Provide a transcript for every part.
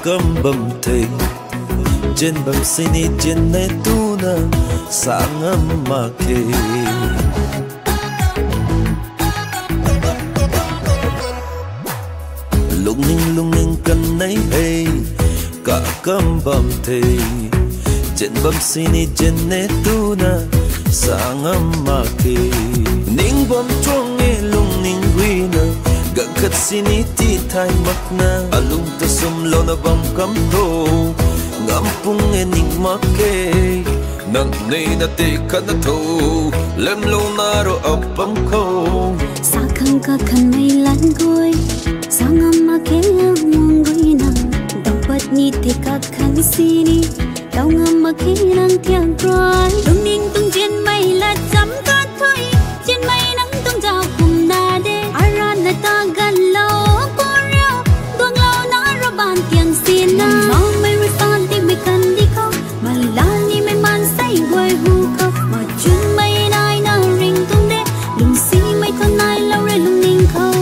bầm thề trên bầm sini trên nét tu na sáng âm mà kề lung ninh cần nấy hay cả cơm bầm thề trên bầm sini trên nét tu na sáng âm mà kề ninh bom chuông nghe lung ninh quy na gần khát sini ti thay mắt na alung ta sum lo na bom cắm thô ngắm pung nghe ninh mắc kề nang nay na te khát na thô lem lo na ro ấp bấm khâu sa khăng ka khăn mây lan gối sang âm mà kề mong gối na dong bát ni te ka khăn sini tao ngâm mà kề nang thiang cry tung ninh tung trên mây là chấm cát thôi trên mây nắng tung chào cùng na de aran na ta gan lâu có reo tuang lâu na ro ban tiếng xin na mau mây ri fan ti mây cần đi khóc mà la ni mây man say hoài hu khóc mà chun mây nai na ring tung de lung si mây thon nai lâu re lung ninh khâu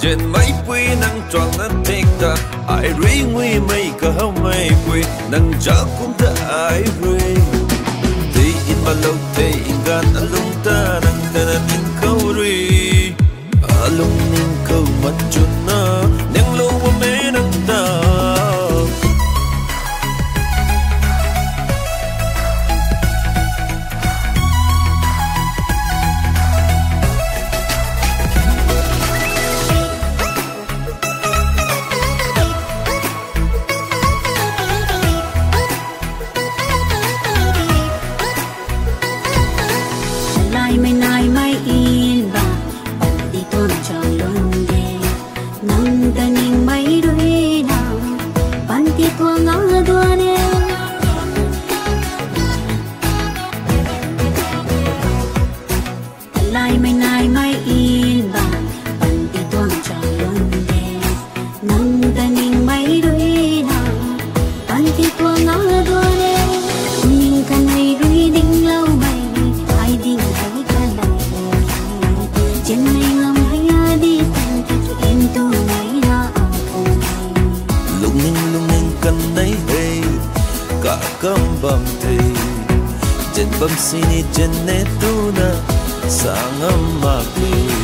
trên mấy quy năng tròn năng thích ta ai rí nguy mây cả hao mây quy năng chở cũng ta ai rí thì in mà lâu thì in gan alung ta năng ta năng câu rí alung ninh câu mặt chun na năng lâu mà mê năng ta cơm bầm thề trên bầm sini trên nét tu na sáng âm mà kề